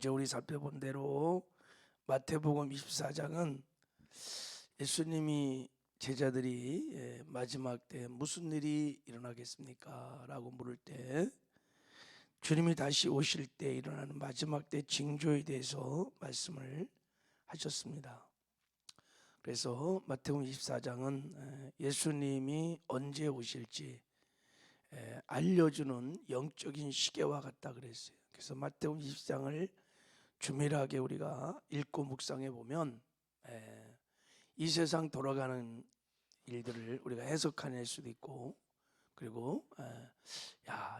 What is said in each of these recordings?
이제 우리 살펴본 대로 마태복음 24장은 예수님이 제자들이 마지막 때 무슨 일이 일어나겠습니까? 라고 물을 때 주님이 다시 오실 때 일어나는 마지막 때 징조에 대해서 말씀을 하셨습니다. 그래서 마태복음 24장은 예수님이 언제 오실지 알려주는 영적인 시계와 같다 그랬어요. 그래서 마태복음 24장을 주밀하게 우리가 읽고 묵상해 보면 이 세상 돌아가는 일들을 우리가 해석해낼 수도 있고, 그리고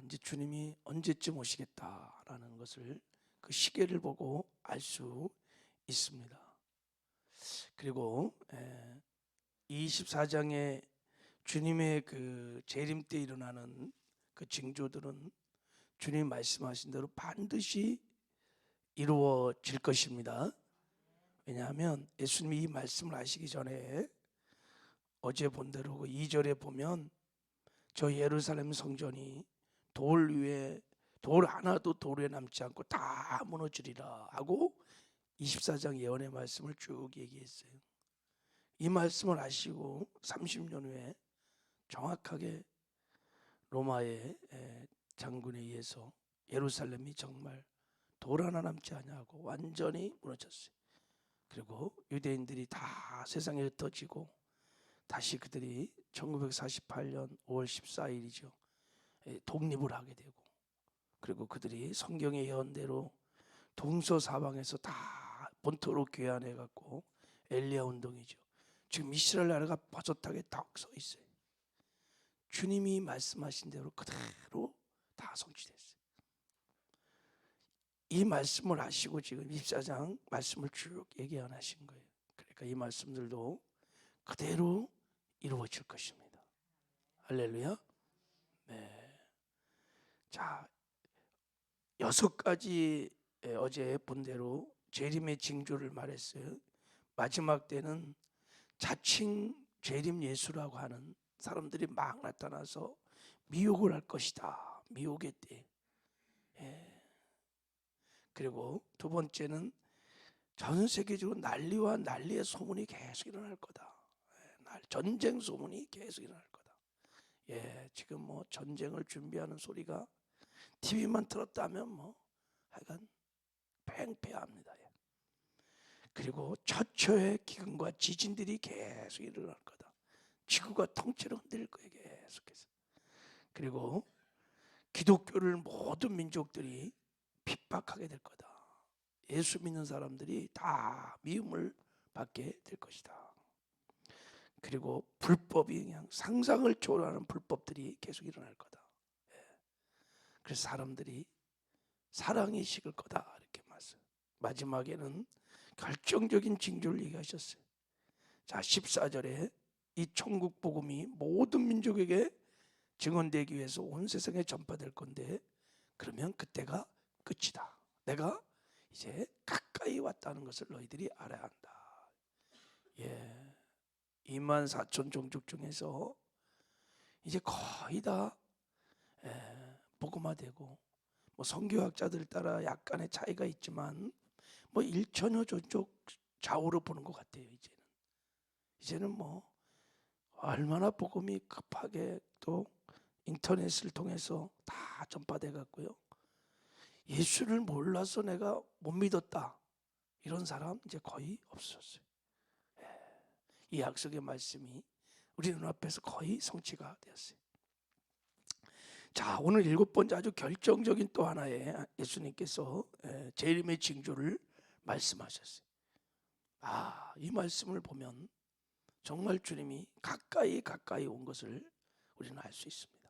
이제 주님이 언제쯤 오시겠다라는 것을 그 시계를 보고 알 수 있습니다. 그리고 24장에 주님의 그 재림 때 일어나는 그 징조들은 주님 말씀하신 대로 반드시 이루어질 것입니다. 왜냐하면 예수님이 이 말씀을 하시기 전에 어제 본 대로 2절에 보면 저 예루살렘 성전이 돌 위에 돌 하나도 돌에 남지 않고 다 무너지리라 하고 24장 예언의 말씀을 쭉 얘기했어요. 이 말씀을 하시고 30년 후에 정확하게 로마의 장군에 의해서 예루살렘이 정말 돌 하나 남지 않냐고 완전히 무너졌어요. 그리고 유대인들이 다 세상에 흩어지고 다시 그들이 1948년 5월 14일이죠. 독립을 하게 되고, 그리고 그들이 성경의 예언대로 동서사방에서 다 본토로 귀환해 갖고 엘리야 운동이죠. 지금 이스라엘 나라가 버젓하게 딱 서 있어요. 주님이 말씀하신 대로 그대로 다 성취됐어요. 이 말씀을 하시고 지금 24장 말씀을 쭉 얘기하신 거예요. 그러니까 이 말씀들도 그대로 이루어질 것입니다. 할렐루야. 네. 자, 6가지 어제 본 대로 재림의 징조를 말했어요. 마지막 때는 자칭 재림 예수라고 하는 사람들이 막 나타나서 미혹을 할 것이다. 미혹의 때. 그리고 두 번째는 전 세계적으로 난리와 난리의 소문이 계속 일어날 거다. 전쟁 소문이 계속 일어날 거다. 지금 뭐 전쟁을 준비하는 소리가 TV만 틀었다면 뭐 하여간 팽팽합니다. 그리고 처처의 기근과 지진들이 계속 일어날 거다. 지구가 통째로 흔들릴 거예요. 계속해서. 그리고 기독교를 모든 민족들이 핍박하게 될 거다. 예수 믿는 사람들이 다 미움을 받게 될 것이다. 그리고 불법이 그냥 상상을 초월하는 불법들이 계속 일어날 거다. 그래서 사람들이 사랑이 식을 거다 이렇게 말씀. 마지막에는 결정적인 징조를 얘기하셨어요. 자, 14절에 이 천국 복음이 모든 민족에게 증언되기 위해서 온 세상에 전파될 건데, 그러면 그때가 끝이다. 내가 이제 가까이 왔다는 것을 너희들이 알아야 한다. 24,000 종족 중에서 이제 거의 다 복음화되고, 뭐 선교학자들 따라 약간의 차이가 있지만 뭐 1천여 종족 좌우로 보는 것 같아요. 이제는 뭐 얼마나 복음이 급하게 또 인터넷을 통해서 다 전파돼 갔고요. 예수를 몰라서 내가 못 믿었다 이런 사람 이제 거의 없었어요. 이 약속의 말씀이 우리 눈앞에서 거의 성취가 되었어요. 자, 오늘 7번째 아주 결정적인 또 하나의 예수님께서 재림의 징조를 말씀하셨어요. 이 말씀을 보면 정말 주님이 가까이 온 것을 우리는 알 수 있습니다.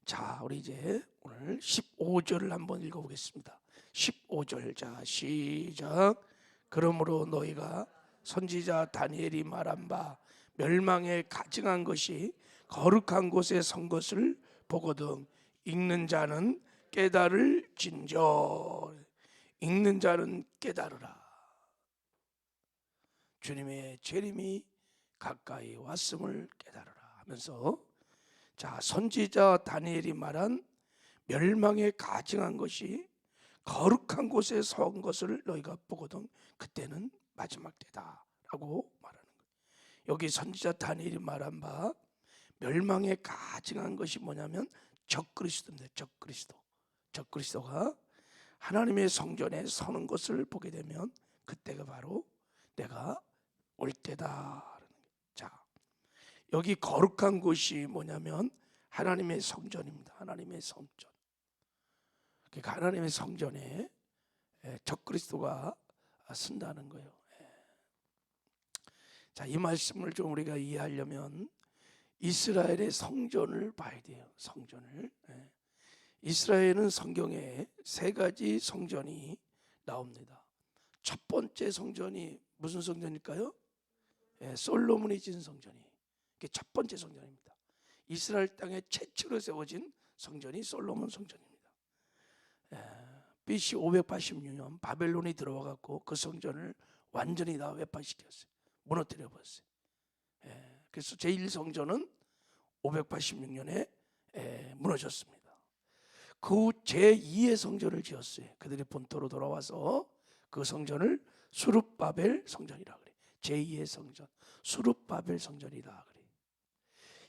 자, 우리 이제 오늘 15절을 한번 읽어보겠습니다. 15절, 자 시작. 그러므로 너희가 선지자 다니엘이 말한 바 멸망에 가증한 것이 거룩한 곳에 선 것을 보거든 읽는 자는 깨달을진저. 읽는 자는 깨달으라. 주님의 재림이 가까이 왔음을 깨달으라 하면서, 자, 선지자 다니엘이 말한 멸망에 가증한 것이 거룩한 곳에 선 것을 너희가 보거든 그때는 마지막 때다라고 말하는 거예요. 여기 선지자 다니엘이 말한 바 멸망에 가증한 것이 뭐냐면 적그리스도입니다. 적그리스도가 하나님의 성전에 서는 것을 보게 되면 그때가 바로 내가 올 때다. 자, 여기 거룩한 곳이 뭐냐면 하나님의 성전입니다. 하나님의 성전. 그러니까 하나님의 성전에 적그리스도가 쓴다는 거예요. 자, 이 말씀을 좀 우리가 이해하려면 이스라엘의 성전을 봐야 돼요. 성전을. 이스라엘은 성경에 세 가지 성전이 나옵니다. 첫 번째 성전이 무슨 성전일까요? 솔로몬이 지은 성전이 그게 첫 번째 성전입니다. 이스라엘 땅에 최초로 세워진 성전이 솔로몬 성전입니다. BC 586년 바벨론이 들어와 갖고 그 성전을 완전히 다 외파시켰어요. 무너뜨려 버렸어요. 그래서 제1성전은 586년에 무너졌습니다. 그 후 제2의 성전을 지었어요. 그들이 본토로 돌아와서 그 성전을 수룹바벨 성전이라 그래. 제2의 성전, 수룹바벨 성전이라 그래.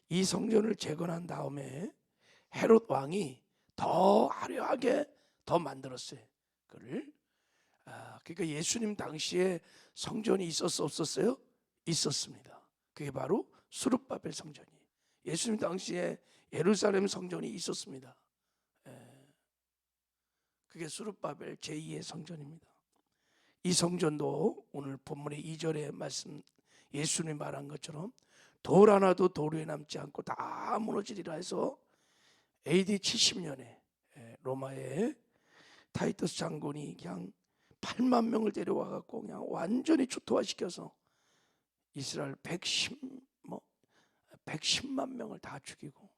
이 성전을 재건한 다음에 헤롯 왕이 더 화려하게 더 만들었어요. 그를. 그러니까 예수님 당시에 성전이 있었어 없었어요? 있었습니다. 그게 바로 수룹바벨 성전이에요. 예수님 당시에 예루살렘 성전이 있었습니다. 그게 수룹바벨 제2의 성전입니다. 이 성전도 오늘 본문의 2절에 말씀 예수님이 말한 것처럼 돌 하나도 돌 위에 남지 않고 다 무너지리라 해서 AD 70년에 로마의 타이터스 장군이 그냥 8만 명을 데려와 갖고 그냥 완전히 초토화시켜서 이스라엘 110만 명을 다 죽이고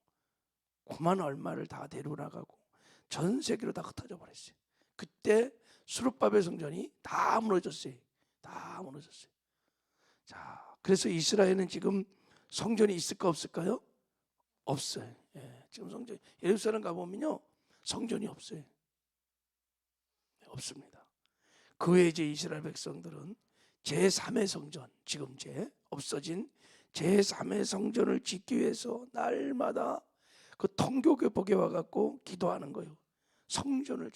9만 얼마를 다 데려나가고 전 세계로 다 흩어져 버렸어요. 그때 수룹바벨 성전이 다 무너졌어요. 다 무너졌어요. 자, 그래서 이스라엘은 지금 성전이 있을까 없을까요? 없어요. 지금 성전 예루살렘 가보면요 성전이 없어요. 없습니다. 그 외에 이제 이스라엘 백성들은 제3의 성전, 지금 없어진 제3의 성전을 짓기 위해서 날마다 그 통교회복에 와갖고 기도하는 거예요. 성전을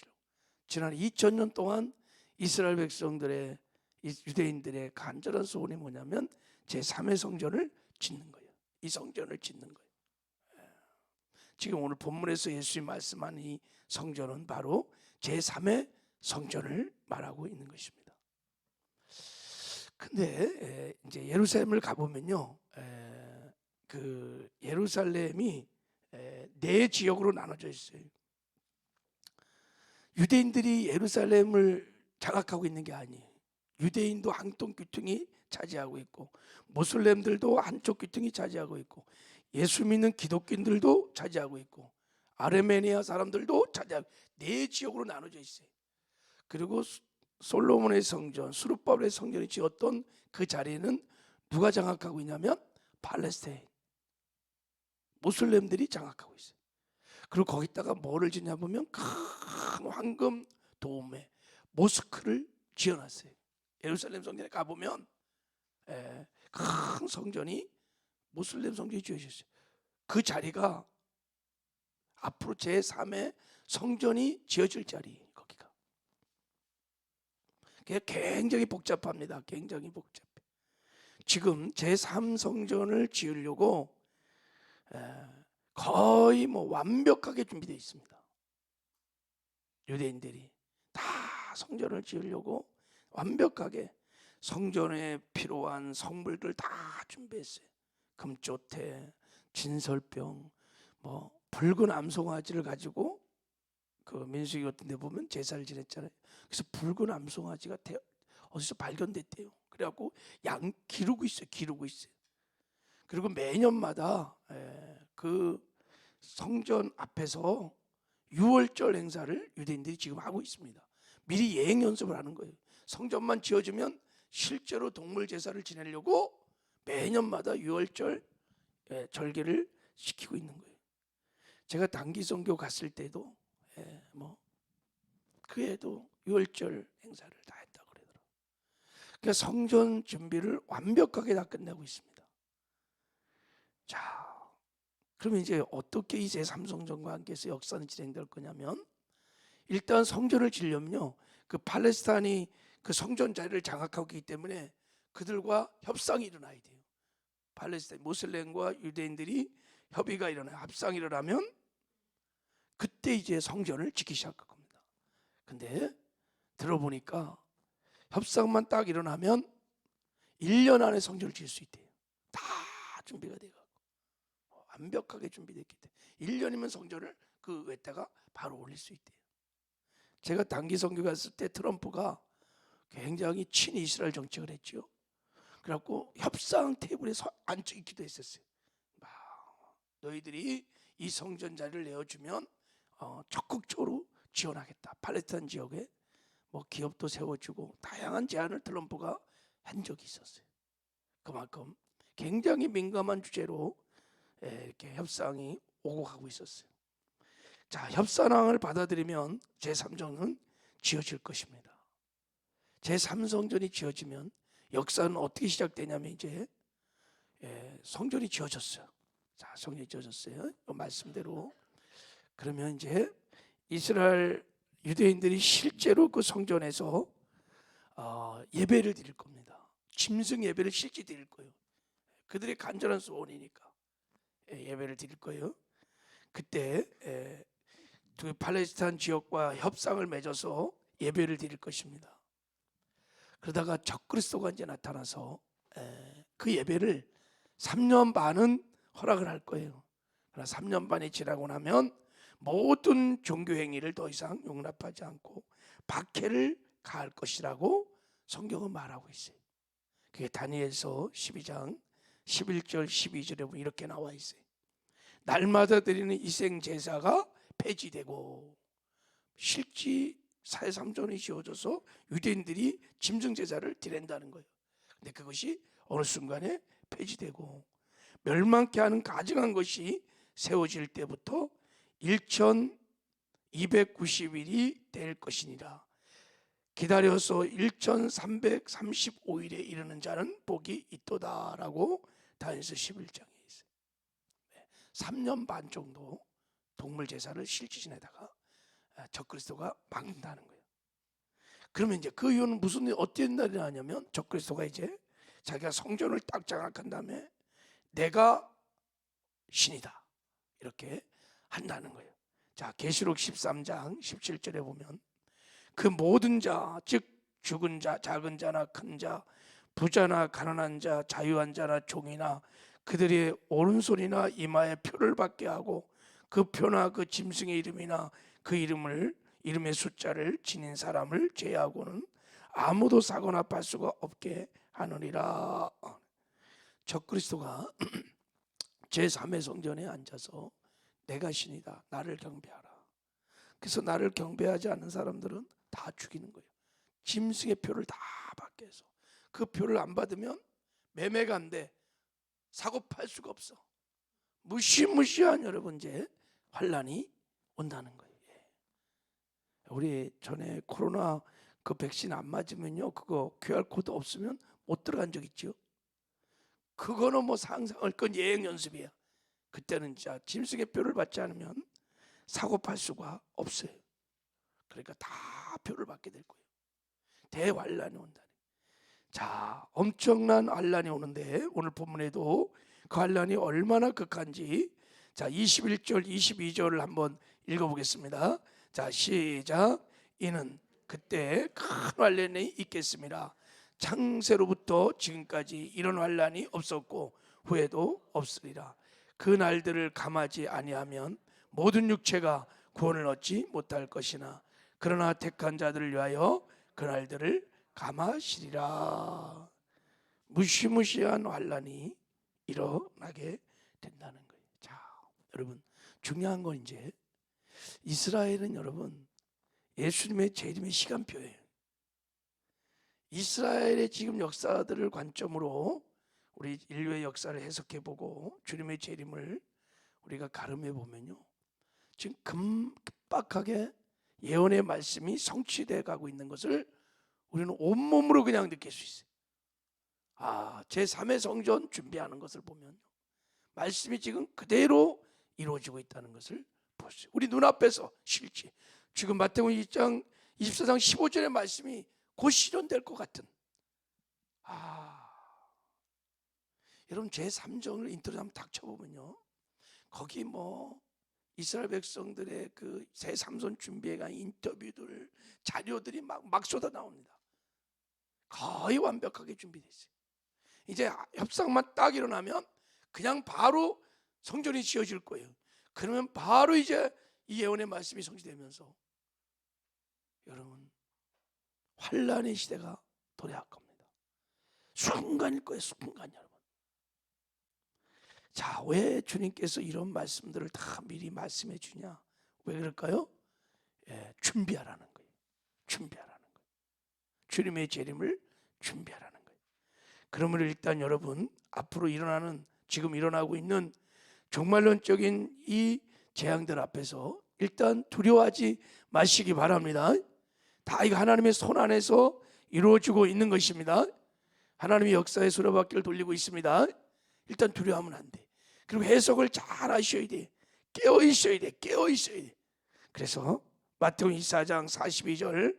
지난 2000년 동안 이스라엘 백성들의 유대인들의 간절한 소원이 뭐냐면 제3의 성전을 짓는 거예요. 이 성전을 짓는 거예요. 지금 오늘 본문에서 예수님이 말씀한 이 성전은 바로 제3의 성전을 말하고 있는 것입니다. 근데 이제 예루살렘을 가보면요, 그 예루살렘이 네 지역으로 나눠져 있어요. 유대인들이 예루살렘을 장악하고 있는 게 아니에요. 유대인도 한쪽 귀퉁이 차지하고 있고 모슬렘들도 한쪽 귀퉁이 차지하고 있고 예수 믿는 기독교인들도 차지하고 있고 아르메니아 사람들도 차지하고 네 지역으로 나눠져 있어요. 그리고 솔로몬의 성전, 수룹바벨의 성전이 지었던 그 자리에는 누가 장악하고 있냐면 팔레스타인 모슬렘들이 장악하고 있어요. 그리고 거기다가 뭐를 짓냐 보면 큰 황금 도움에 모스크를 지어놨어요. 예루살렘 성전에 가보면 큰 성전이 모슬렘 성전이 지어졌어요. 그 자리가 앞으로 제3의 성전이 지어질 자리 거기가. 그게 굉장히 복잡합니다. 굉장히 복잡해. 지금 제3성전을 지으려고 거의 완벽하게 준비되어 있습니다. 유대인들이 다 성전을 지으려고 완벽하게 성전에 필요한 성물들 다 준비했어요. 금조태, 진설병, 붉은 암송아지를 가지고 그 민수기 같은 데 보면 제사를 지냈잖아요. 그래서 붉은 암송아지가 어디서 발견됐대요. 그래갖고 기르고 있어요. 그리고 매년마다 그 성전 앞에서 유월절 행사를 유대인들이 지금 하고 있습니다. 미리 예행 연습을 하는 거예요. 성전만 지어지면 실제로 동물 제사를 지내려고 매년마다 유월절 절개를 시키고 있는 거예요. 제가 단기 선교 갔을 때도 그 해도 유월절 행사를 다 했다고 그러더라고요. 그러니까 성전 준비를 완벽하게 다 끝내고 있습니다. 자, 그러면 이제 어떻게 이 제3성전과 함께해서 역사는 진행될 거냐면, 일단 성전을 지려면요, 그 팔레스타인이 그 성전 자리를 장악하고 있기 때문에 그들과 협상이 일어나야 돼요. 팔레스타인 모슬렘과 유대인들이 협의가 일어나요. 합상이 일어나면 그때 이제 성전을 짓기 시작할 겁니다. 근데 들어보니까 협상만 딱 일어나면 1년 안에 성전을 지을 수 있대요. 다 준비가 돼가지고 완벽하게 준비됐기 때문에 1년이면 성전을 그 외다가 바로 올릴 수 있대요. 제가 단기 선교 갔을 때 트럼프가 굉장히 친이스라엘 정책을 했죠. 그래갖고 협상 테이블에 앉아 있기도 했었어요. 너희들이 이 성전 자리를 내어주면 적극적으로 지원하겠다. 팔레스타인 지역에 뭐 기업도 세워주고 다양한 제안을 트럼프가 한 적이 있었어요. 그만큼 굉장히 민감한 주제로 이렇게 협상이 오고 가고 있었어요. 자, 협상을 받아들이면 제3성전은 지어질 것입니다. 제3성전이 지어지면 역사는 어떻게 시작되냐면 이제 성전이 지어졌어요. 자, 성전이 지어졌어요. 이 말씀대로. 그러면 이제 이스라엘 유대인들이 실제로 그 성전에서 예배를 드릴 겁니다. 짐승 예배를 실제 드릴 거예요. 그들의 간절한 소원이니까 예배를 드릴 거예요. 그때 그 팔레스타인 지역과 협상을 맺어서 예배를 드릴 것입니다. 그러다가 적그리스도가 이제 나타나서 그 예배를 3년 반은 허락을 할 거예요. 그러나 3년 반이 지나고 나면 모든 종교 행위를 더 이상 용납하지 않고 박해를 가할 것이라고 성경은 말하고 있어요. 그게 다니엘서 12장 11절 12절에 보면 이렇게 나와 있어요. 날마다 드리는 이생 제사가 폐지되고 실제 사회삼전이 지어져서 유대인들이 짐승 제사를 드린다는 거예요. 근데 그것이 어느 순간에 폐지되고 멸망케 하는 가증한 것이 세워질 때부터 1290일이 될 것이니라. 기다려서 1335일에 이르는 자는 복이 있도다라고 다니엘서 11장에 있어요. 3년 반 정도 동물 제사를 실제 지내다가 적그리스도가 막는다는 거예요. 그러면 이제 그 이유는 무슨 어떤 날이 나냐면 적그리스도가 이제 자기가 성전을 딱 장악한 다음에 내가 신이다 이렇게 한다는 거예요. 자, 계시록 13장 17절에 보면 그 모든 자, 즉 죽은 자, 작은 자나 큰 자, 부자나 가난한 자, 자유한 자나 종이나 그들의 오른손이나 이마에 표를 받게 하고 그 표나 그 짐승의 이름이나 그 이름의 숫자를 지닌 사람을 제하고는 아무도 사거나 팔 수가 없게 하느니라. 적그리스도가 제3의 성전에 앉아서 내가 신이다, 나를 경배하라. 그래서 나를 경배하지 않는 사람들은 다 죽이는 거예요. 짐승의 표를 다 받게 해서 그 표를 안 받으면 매매가 안 돼. 사고 팔 수가 없어. 무시무시한 여러분 이제 환란이 온다는 거예요. 우리 전에 코로나 그 백신 안 맞으면요, 그거 QR코드 없으면 못 들어간 적 있죠. 그거는 뭐 상상할 건 예행 연습이야. 그때는 진짜 짐승의 표를 받지 않으면 사고 팔 수가 없어요. 그러니까 다 표를 받게 될 거예요. 대환란이 온다. 자, 엄청난 환란이 오는데 오늘 본문에도 그 환란이 얼마나 극한지, 자 21절 22절을 한번 읽어보겠습니다. 자, 시작. 이는 그때 큰 환란이 있겠습니다. 창세로부터 지금까지 이런 환란이 없었고 후에도 없으리라. 그 날들을 감하지 아니하면 모든 육체가 구원을 얻지 못할 것이나 그러나 택한 자들을 위하여 그 날들을 감하시리라. 무시무시한 환란이 일어나게 된다는 거예요. 자, 여러분 중요한 건 이제 이스라엘은 여러분 예수님의 재림의 시간표예요. 이스라엘의 지금 역사들을 관점으로 우리 인류의 역사를 해석해보고 주님의 재림을 우리가 가름해 보면요, 지금 급박하게 예언의 말씀이 성취돼 가고 있는 것을 우리는 온몸으로 그냥 느낄 수 있어요. 제3의 성전 준비하는 것을 보면 말씀이 지금 그대로 이루어지고 있다는 것을 보세요. 우리 눈앞에서 실제 지금 마태복음 2장 24장 15절의 말씀이 곧 실현될 것 같은 여러분 제3정을 인터넷 한번 닥쳐보면요, 거기 뭐 이스라엘 백성들의 그 제3선 준비에 관한 인터뷰들 자료들이 막 쏟아 나옵니다. 거의 완벽하게 준비되어 있어요. 이제 협상만 딱 일어나면 그냥 바로 성전이 지어질 거예요. 그러면 바로 이제 이 예언의 말씀이 성취되면서 여러분 환란의 시대가 도래할 겁니다. 순간일 거예요. 순간. 여러분, 자, 왜 주님께서 이런 말씀들을 다 미리 말씀해 주냐? 왜 그럴까요? 준비하라는 거예요. 준비하라는 거예요. 주님의 재림을 준비하라는 거예요. 그러면 일단 여러분 앞으로 지금 일어나고 있는 종말론적인 이 재앙들 앞에서 일단 두려워하지 마시기 바랍니다. 다 이거 하나님의 손 안에서 이루어지고 있는 것입니다. 하나님의 역사의 수레바퀴를 돌리고 있습니다. 일단 두려워하면 안 돼. 그리고 해석을 잘 하셔야 돼. 깨어 있어야 돼. 그래서 마태복음 24장 42절,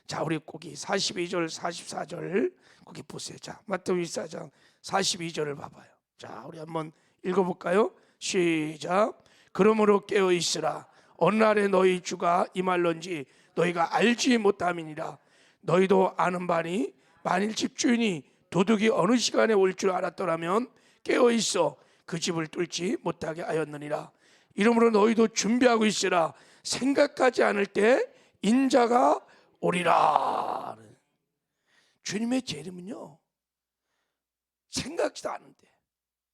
자 우리 거기 42절 44절 거기 보세요. 자 마태복음 24장 42절을 봐봐요. 자 우리 한번 읽어볼까요? 시작. 그러므로 깨어 있으라. 어느 날에 너희 주가 임할런지 너희가 알지 못함이니라. 너희도 아는 바니 만일 집주인이 도둑이 어느 시간에 올 줄 알았더라면 깨어 있어 그 집을 뚫지 못하게 하였느니라. 이러므로 너희도 준비하고 있으라. 생각하지 않을 때 인자가 오리라. 주님의 재림은요, 생각지도 않은데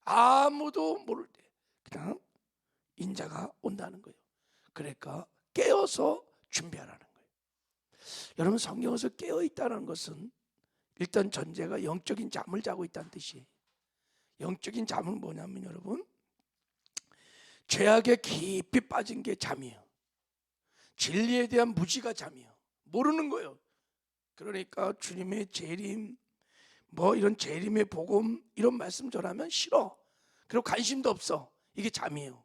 아무도 모를 때 그냥 인자가 온다는 거예요. 그러니까 깨어서 준비하라는 거예요. 여러분 성경에서 깨어 있다는 것은 일단 전제가 영적인 잠을 자고 있다는 뜻이에요. 영적인 잠은 뭐냐면 여러분 죄악에 깊이 빠진 게 잠이에요. 진리에 대한 무지가 잠이에요. 모르는 거예요. 그러니까 주님의 재림, 뭐 이런 재림의 복음 이런 말씀 전하면 싫어. 그리고 관심도 없어. 이게 잠이에요.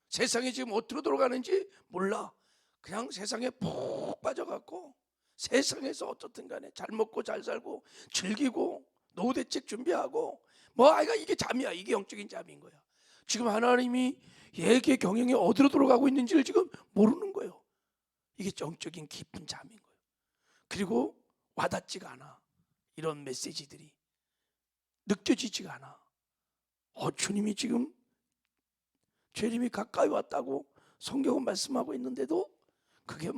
세상에 지금 어디로 돌아가는지 몰라. 그냥 세상에 푹 빠져갖고 세상에서 어떻든 간에 잘 먹고 잘 살고 즐기고 노후 대책 준비하고 이게 잠이야. 이게 영적인 잠인 거야. 지금 하나님이 얘의 경영이 어디로 돌아가고 있는지를 지금 모르는 거예요. 이게 영적인 깊은 잠인 거예요. 그리고 와닿지가 않아. 이런 메시지들이 느껴지지가 않아. 주님이 지금 재림이 가까이 왔다고 성경은 말씀하고 있는데도 그게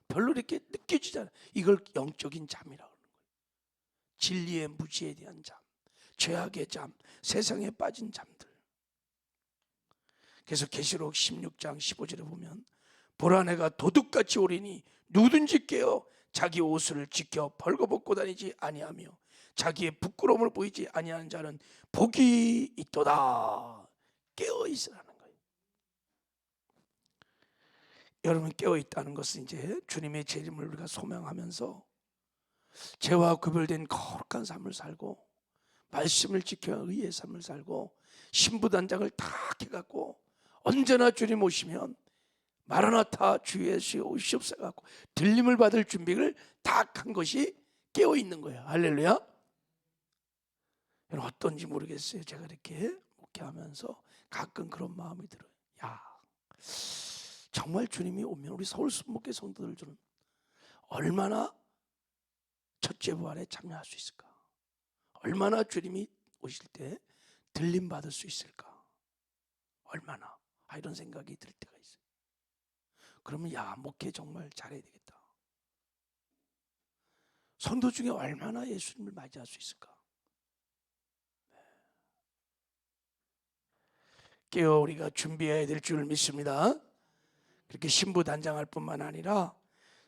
별로 이렇게 느껴지잖아요. 이걸 영적인 잠이라고 하는 거예요. 진리의 무지에 대한 잠, 죄악의 잠, 세상에 빠진 잠들. 그래서 계시록 16장 15절에 보면 보라 내가 도둑같이 오리니 누구든지 깨어 자기 옷을 지켜 벌거벗고 다니지 아니하며 자기의 부끄러움을 보이지 아니하는 자는 복이 있도다. 깨어 있으라는 거예요. 여러분 깨어 있다는 것은 이제 주님의 재림을 우리가 소망하면서 죄와 구별된 거룩한 삶을 살고 말씀을 지켜 의의 삶을 살고 신부단장을 다 해갖고 언제나 주님 오시면 마라나타 주 예수여 오시옵소서 갖고 들림을 받을 준비를 다 한 것이 깨어 있는 거예요. 할렐루야. 여러분 어떤지 모르겠어요. 제가 이렇게 목회하면서 가끔 그런 마음이 들어요. 정말 주님이 오면 우리 서울 순복회 성도들은 얼마나 첫째 부활에 참여할 수 있을까? 얼마나 주님이 오실 때 들림 받을 수 있을까? 얼마나 이런 생각이 들 때가 있어요. 그러면 목회 정말 잘해야 되겠다. 성도 중에 얼마나 예수님을 맞이할 수 있을까? 깨어 우리가 준비해야 될 줄 믿습니다. 그렇게 신부 단장할 뿐만 아니라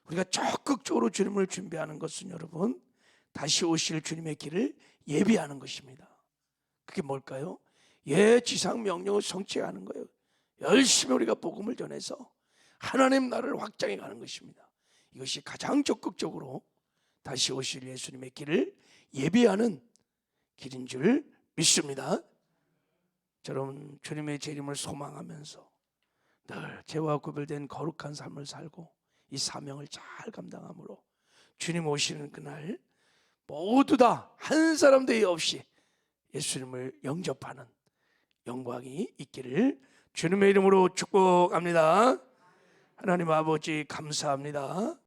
우리가 적극적으로 주님을 준비하는 것은 여러분 다시 오실 주님의 길을 예비하는 것입니다. 그게 뭘까요? 지상 명령을 성취하는 거예요. 열심히 우리가 복음을 전해서 하나님 나라를 확장해 가는 것입니다. 이것이 가장 적극적으로 다시 오실 예수님의 길을 예비하는 길인 줄 믿습니다. 저는 주님의 재림을 소망하면서 늘 죄와 구별된 거룩한 삶을 살고 이 사명을 잘 감당함으로 주님 오시는 그날 모두 다 한 사람도 없이 예수님을 영접하는 영광이 있기를 주님의 이름으로 축복합니다. 하나님 아버지 감사합니다.